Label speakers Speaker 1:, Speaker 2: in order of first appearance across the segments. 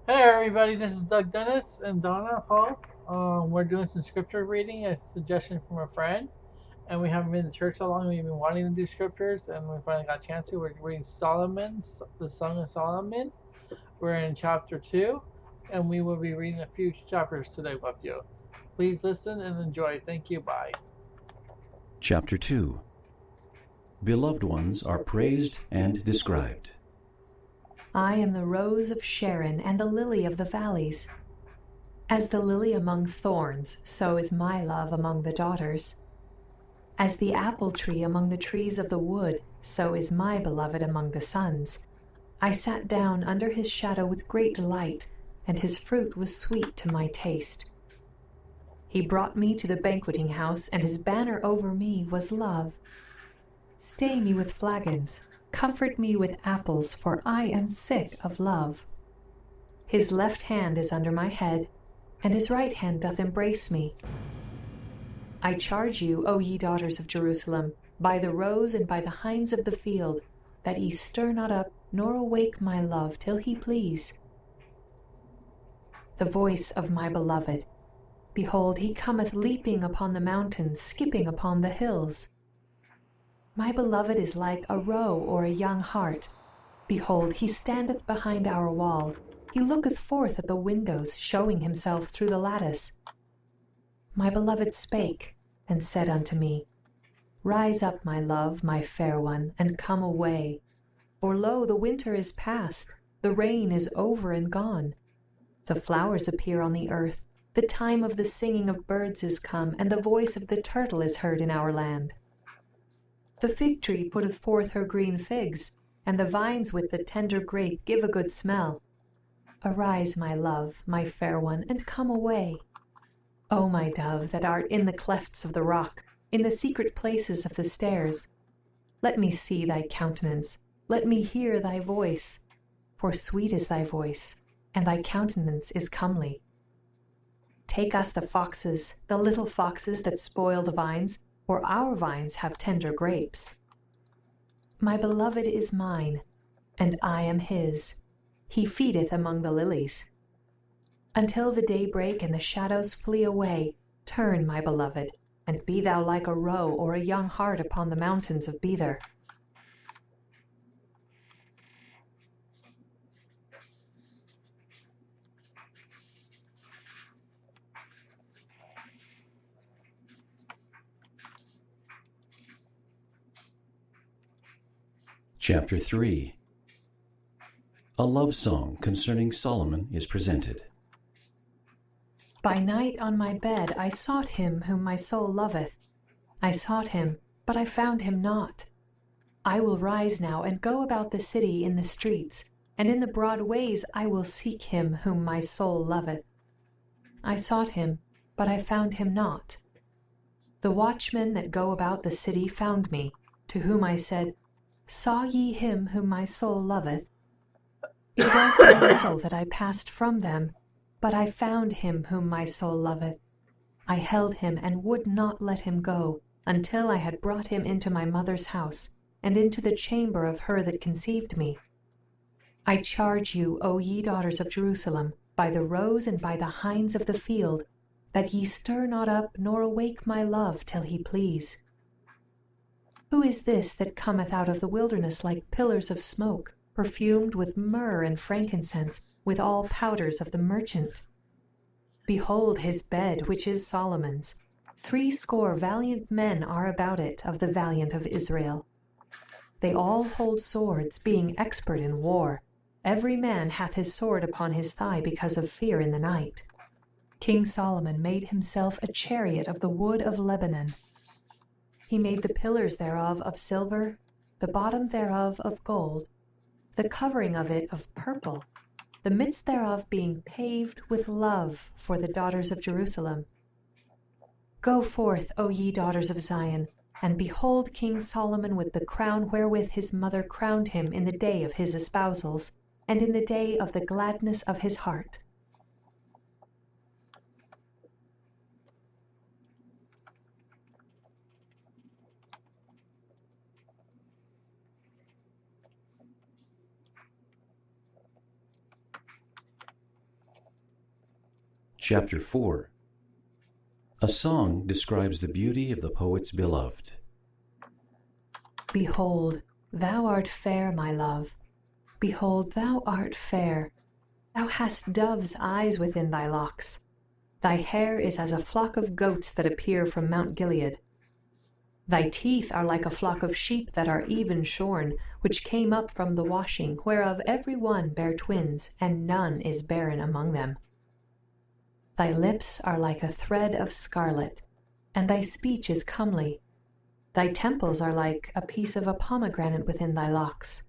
Speaker 1: Hey everybody, this is Doug Dennis and Donna Hall. We're doing some scripture reading, a suggestion from a friend, and we haven't been to church so long. We've been wanting to do scriptures, and we finally got a chance to. We're reading the Song of Solomon. We're in chapter 2, and we will be reading a few chapters today with you. Please listen and enjoy. Thank you. Bye.
Speaker 2: Chapter 2. Beloved ones are praised and described.
Speaker 3: I am the rose of Sharon and the lily of the valleys. As the lily among thorns, so is my love among the daughters. As the apple tree among the trees of the wood, so is my beloved among the sons. I sat down under his shadow with great delight, and his fruit was sweet to my taste. He brought me to the banqueting house, and his banner over me was love. Stay me with flagons, comfort me with apples, for I am sick of love. His left hand is under my head, and his right hand doth embrace me. I charge you, O ye daughters of Jerusalem, by the roes and by the hinds of the field, that ye stir not up, nor awake my love till he please. The voice of my beloved. Behold, he cometh leaping upon the mountains, skipping upon the hills. My beloved is like a roe or a young hart. Behold, he standeth behind our wall. He looketh forth at the windows, showing himself through the lattice. My beloved spake, and said unto me, Rise up, my love, my fair one, and come away. For lo, the winter is past, the rain is over and gone. The flowers appear on the earth, the time of the singing of birds is come, and the voice of the turtle is heard in our land. The fig tree putteth forth her green figs, and the vines with the tender grape give a good smell. Arise, my love, my fair one, and come away. O my dove, that art in the clefts of the rock, in the secret places of the stairs, let me see thy countenance, let me hear thy voice, for sweet is thy voice, and thy countenance is comely. Take us the foxes, the little foxes that spoil the vines, for our vines have tender grapes. My beloved is mine, and I am his. He feedeth among the lilies. Until the day break and the shadows flee away, turn, my beloved, and be thou like a roe or a young hart upon the mountains of Bether.
Speaker 2: Chapter 3. A love song concerning Solomon is presented.
Speaker 3: By night on my bed I sought him whom my soul loveth. I sought him, but I found him not. I will rise now and go about the city in the streets, and in the broad ways I will seek him whom my soul loveth. I sought him, but I found him not. The watchmen that go about the city found me, to whom I said, Saw ye him whom my soul loveth? It was but a little that I passed from them, but I found him whom my soul loveth. I held him and would not let him go, until I had brought him into my mother's house, and into the chamber of her that conceived me. I charge you, O ye daughters of Jerusalem, by the roes and by the hinds of the field, that ye stir not up nor awake my love till he please. Who is this that cometh out of the wilderness like pillars of smoke, perfumed with myrrh and frankincense, with all powders of the merchant? Behold his bed, which is Solomon's. 80 valiant men are about it of the valiant of Israel. They all hold swords, being expert in war. Every man hath his sword upon his thigh because of fear in the night. King Solomon made himself a chariot of the wood of Lebanon. He made the pillars thereof of silver, the bottom thereof of gold, the covering of it of purple, the midst thereof being paved with love for the daughters of Jerusalem. Go forth, O ye daughters of Zion, and behold King Solomon with the crown wherewith his mother crowned him in the day of his espousals, and in the day of the gladness of his heart.
Speaker 2: Chapter 4. A song describes the beauty of the poet's beloved.
Speaker 3: Behold, thou art fair, my love. Behold, thou art fair. Thou hast dove's eyes within thy locks. Thy hair is as a flock of goats that appear from Mount Gilead. Thy teeth are like a flock of sheep that are even shorn, which came up from the washing, whereof every one bare twins, and none is barren among them. Thy lips are like a thread of scarlet, and thy speech is comely. Thy temples are like a piece of a pomegranate within thy locks.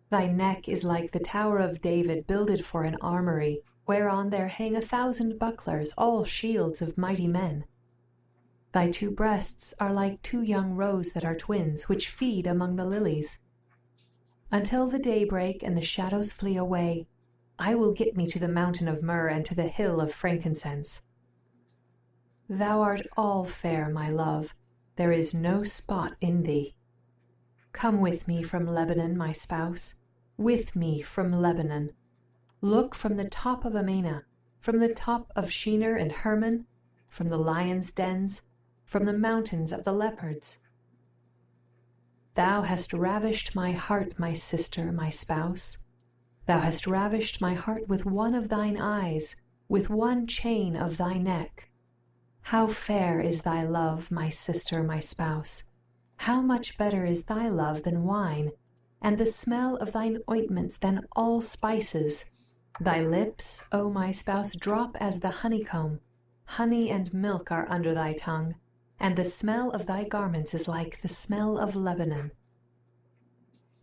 Speaker 3: Thy neck is like the tower of David builded for an armory, whereon there hang 1,000 bucklers, all shields of mighty men. Thy 2 breasts are like 2 young roes that are twins, which feed among the lilies. Until the day break and the shadows flee away, I will get me to the mountain of myrrh and to the hill of frankincense. Thou art all fair, my love. There is no spot in thee. Come with me from Lebanon, my spouse, with me from Lebanon. Look from the top of Amana, from the top of Shinar and Hermon, from the lions' dens, from the mountains of the leopards. Thou hast ravished my heart, my sister, my spouse. Thou hast ravished my heart with one of thine eyes, with one chain of thy neck. How fair is thy love, my sister, my spouse! How much better is thy love than wine, and the smell of thine ointments than all spices! Thy lips, O my spouse, drop as the honeycomb. Honey and milk are under thy tongue, and the smell of thy garments is like the smell of Lebanon.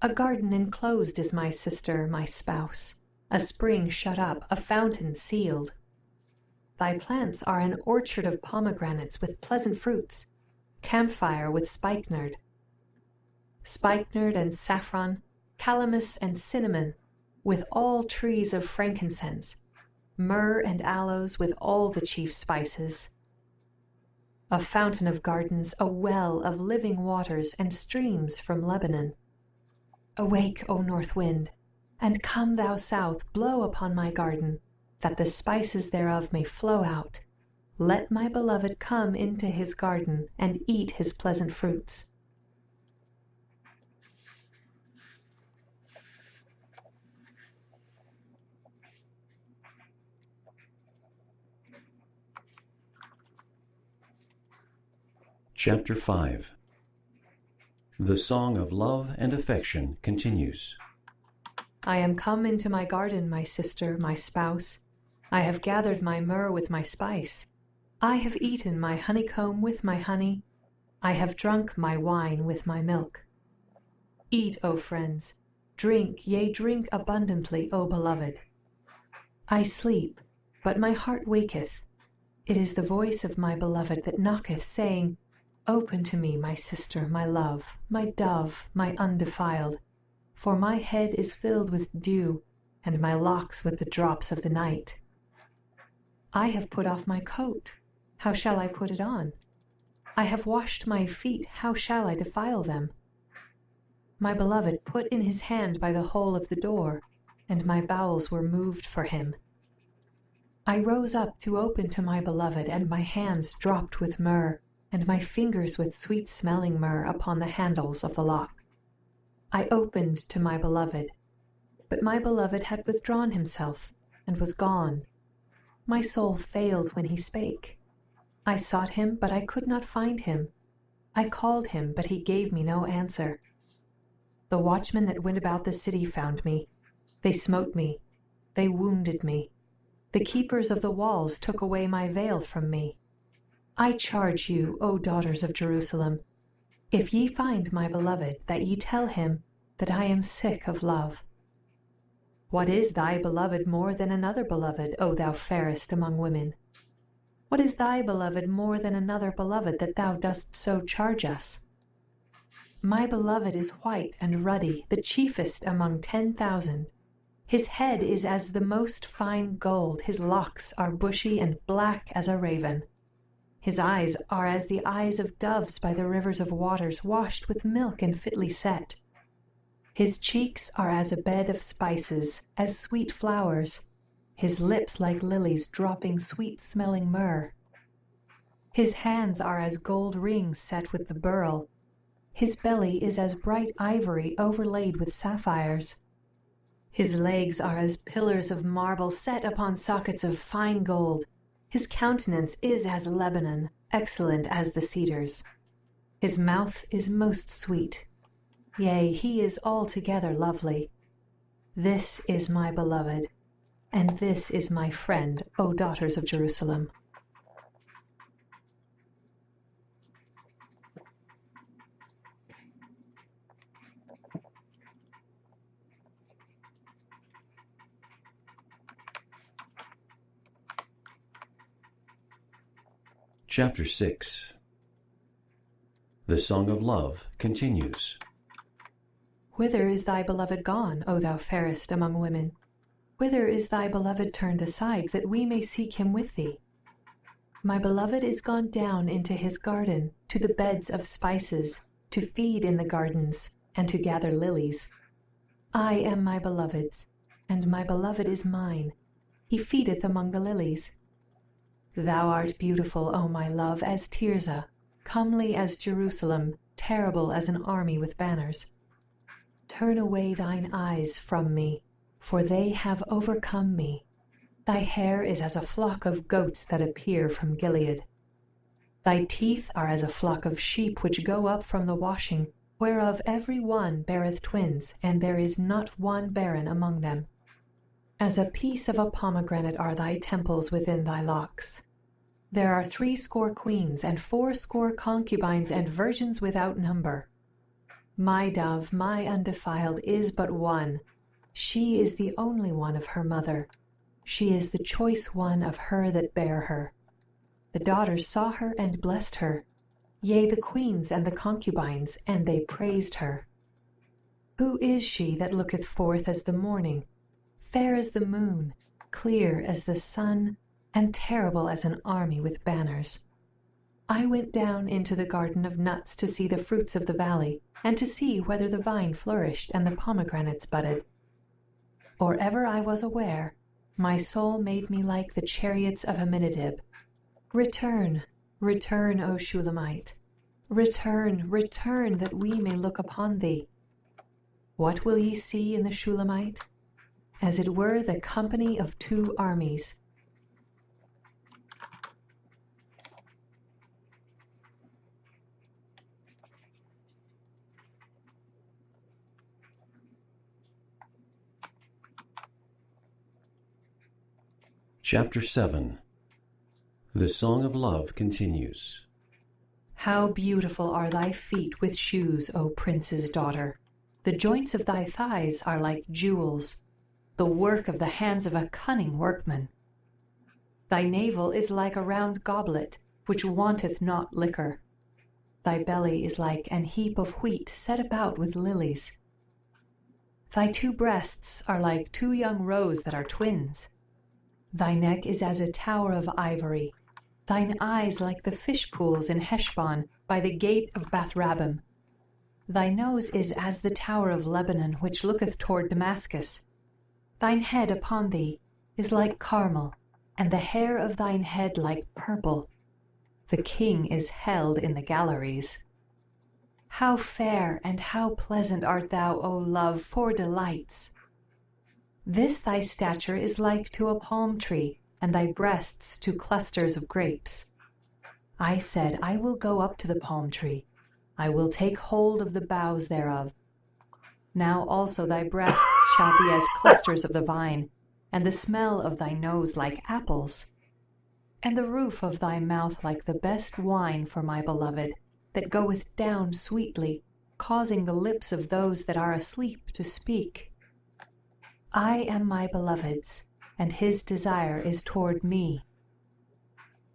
Speaker 3: A garden enclosed is my sister, my spouse, a spring shut up, a fountain sealed. Thy plants are an orchard of pomegranates with pleasant fruits, camphire with spikenard and saffron, calamus and cinnamon, with all trees of frankincense, myrrh and aloes with all the chief spices. A fountain of gardens, a well of living waters, and streams from Lebanon. Awake, O north wind, and come thou south, blow upon my garden, that the spices thereof may flow out. Let my beloved come into his garden and eat his pleasant fruits.
Speaker 2: Chapter 5. The song of love and affection continues.
Speaker 3: I am come into my garden, my sister, my spouse. I have gathered my myrrh with my spice. I have eaten my honeycomb with my honey. I have drunk my wine with my milk. Eat, O friends. Drink, yea, drink abundantly, O beloved. I sleep, but my heart waketh. It is the voice of my beloved that knocketh, saying, Open to me, my sister, my love, my dove, my undefiled. For my head is filled with dew, and my locks with the drops of the night. I have put off my coat. How shall I put it on? I have washed my feet. How shall I defile them? My beloved put in his hand by the hole of the door, and my bowels were moved for him. I rose up to open to my beloved, and my hands dropped with myrrh, and my fingers with sweet-smelling myrrh upon the handles of the lock. I opened to my beloved, but my beloved had withdrawn himself, and was gone. My soul failed when he spake. I sought him, but I could not find him. I called him, but he gave me no answer. The watchmen that went about the city found me. They smote me. They wounded me. The keepers of the walls took away my veil from me. I charge you, O daughters of Jerusalem, if ye find my beloved, that ye tell him that I am sick of love. What is thy beloved more than another beloved, O thou fairest among women? What is thy beloved more than another beloved, that thou dost so charge us? My beloved is white and ruddy, the chiefest among 10,000. His head is as the most fine gold, his locks are bushy and black as a raven. His eyes are as the eyes of doves by the rivers of waters, washed with milk and fitly set. His cheeks are as a bed of spices, as sweet flowers. his lips like lilies dropping sweet-smelling myrrh. His hands are as gold rings set with the beryl. His belly is as bright ivory overlaid with sapphires. His legs are as pillars of marble set upon sockets of fine gold. His countenance is as Lebanon, excellent as the cedars. His mouth is most sweet. Yea, he is altogether lovely. This is my beloved, and this is my friend, O daughters of Jerusalem.
Speaker 2: Chapter 6. The Song of Love continues.
Speaker 3: Whither is thy beloved gone, O thou fairest among women? Whither is thy beloved turned aside, that we may seek him with thee? My beloved is gone down into his garden, to the beds of spices, to feed in the gardens, and to gather lilies. I am my beloved's, and my beloved is mine. He feedeth among the lilies. Thou art beautiful, O my love, as Tirzah, comely as Jerusalem, terrible as an army with banners. Turn away thine eyes from me, for they have overcome me. Thy hair is as a flock of goats that appear from Gilead. Thy teeth are as a flock of sheep which go up from the washing, whereof every one beareth twins, and there is not one barren among them. As a piece of a pomegranate are thy temples within thy locks. There are 80 queens, and 80 concubines, and virgins without number. My dove, my undefiled, is but one. She is the only one of her mother. She is the choice one of her that bare her. The daughters saw her and blessed her, yea, the queens and the concubines, and they praised her. Who is she that looketh forth as the morning, fair as the moon, clear as the sun, and terrible as an army with banners? I went down into the garden of nuts to see the fruits of the valley, and to see whether the vine flourished and the pomegranates budded. Or ever I was aware, my soul made me like the chariots of Aminadab. Return, return, O Shulamite. Return, return, that we may look upon thee. What will ye see in the Shulamite? As it were the company of 2 armies.
Speaker 2: Chapter 7. The Song of Love continues.
Speaker 3: How beautiful are thy feet with shoes, O prince's daughter! The joints of thy thighs are like jewels, the work of the hands of a cunning workman. Thy navel is like a round goblet, which wanteth not liquor. Thy belly is like an heap of wheat set about with lilies. Thy 2 breasts are like 2 young roes that are twins. Thy neck is as a tower of ivory, thine eyes like the fish pools in Heshbon by the gate of Bath-rabbim. Thy nose is as the tower of Lebanon which looketh toward Damascus. Thine head upon thee is like Carmel, and the hair of thine head like purple. The king is held in the galleries. How fair and how pleasant art thou, O love, for delights! This thy stature is like to a palm tree, and thy breasts to clusters of grapes. I said, I will go up to the palm tree. I will take hold of the boughs thereof. Now also thy breasts shall be as clusters of the vine, and the smell of thy nose like apples, and the roof of thy mouth like the best wine for my beloved, that goeth down sweetly, causing the lips of those that are asleep to speak. I am my beloved's, and his desire is toward me.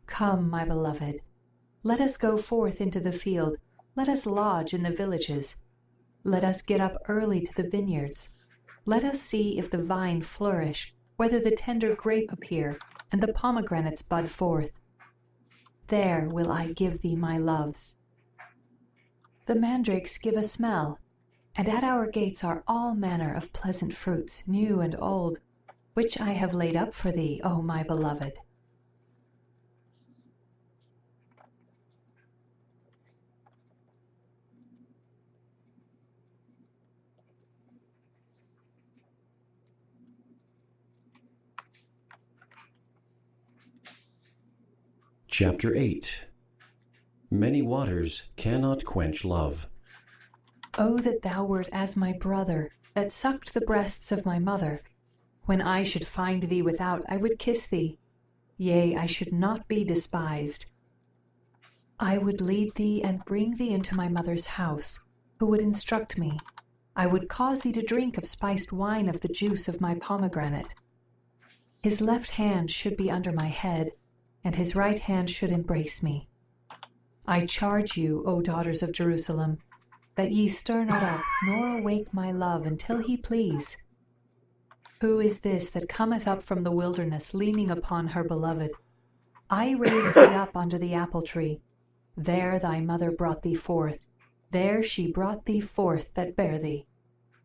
Speaker 3: Come, my beloved, let us go forth into the field, let us lodge in the villages. Let us get up early to the vineyards. Let us see if the vine flourish, whether the tender grape appear, and the pomegranates bud forth. There will I give thee my loves. The mandrakes give a smell, and at our gates are all manner of pleasant fruits, new and old, which I have laid up for thee, O my beloved.
Speaker 2: Chapter 8. Many waters cannot quench love.
Speaker 3: Oh, that thou wert as my brother, that sucked the breasts of my mother. When I should find thee without, I would kiss thee. Yea, I should not be despised. I would lead thee and bring thee into my mother's house, who would instruct me. I would cause thee to drink of spiced wine of the juice of my pomegranate. His left hand should be under my head, and his right hand should embrace me. I charge you, O daughters of Jerusalem, that ye stir not up, nor awake my love until he please. Who is this that cometh up from the wilderness, leaning upon her beloved? I raised thee up under the apple tree. There thy mother brought thee forth. There she brought thee forth that bare thee.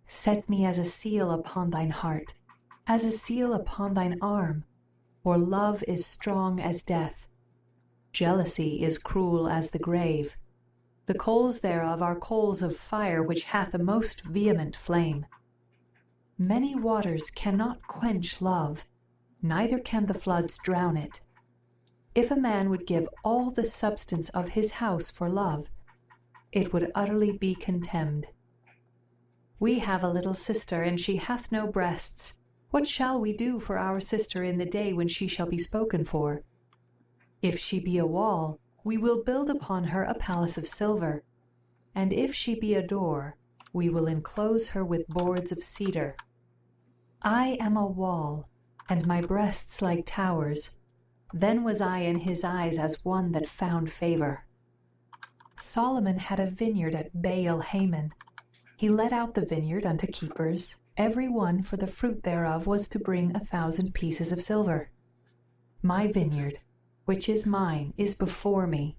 Speaker 3: Set me as a seal upon thine heart, as a seal upon thine arm. For love is strong as death. Jealousy is cruel as the grave. The coals thereof are coals of fire, which hath a most vehement flame. Many waters cannot quench love, neither can the floods drown it. If a man would give all the substance of his house for love, it would utterly be contemned. We have a little sister, and she hath no breasts. What shall we do for our sister in the day when she shall be spoken for? If she be a wall, we will build upon her a palace of silver. And if she be a door, we will enclose her with boards of cedar. I am a wall, and my breasts like towers. Then was I in his eyes as one that found favor. Solomon had a vineyard at Baal Haman. He let out the vineyard unto keepers. Every one for the fruit thereof was to bring 1,000 pieces of silver. My vineyard, which is mine, is before me.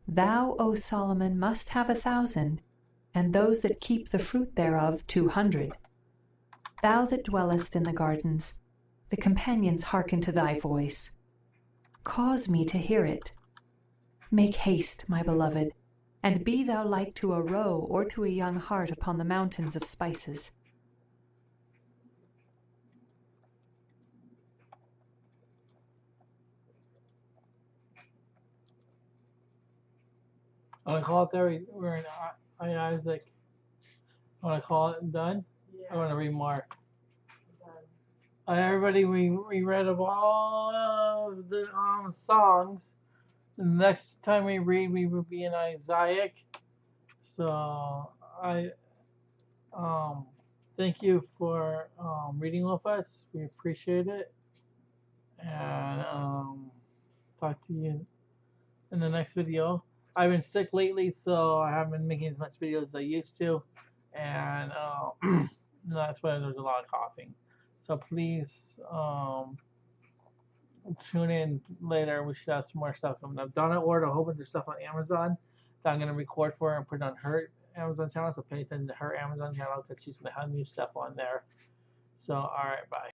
Speaker 3: Thou, O Solomon, must have 1,000, and those that keep the fruit thereof 200. Thou that dwellest in the gardens, the companions hearken to thy voice. Cause me to hear it. Make haste, my beloved, and be thou like to a roe or to a young hart upon the mountains of spices.
Speaker 1: I'm gonna call it there. We're in Isaac. I want to call it done. I want to read more. Everybody, we read of all of the songs. The next time we read, we will be in Isaiah. So I thank you for reading with us. We appreciate it, and talk to you in the next video. I've been sick lately, so I haven't been making as much videos as I used to, and that's why there's a lot of coughing. So please tune in later. We should have some more stuff coming up. Donna ordered a whole bunch of stuff on Amazon that I'm going to record for her and put it on her Amazon channel. So pay attention to her Amazon channel because she's going to have new stuff on there. So, all right, bye.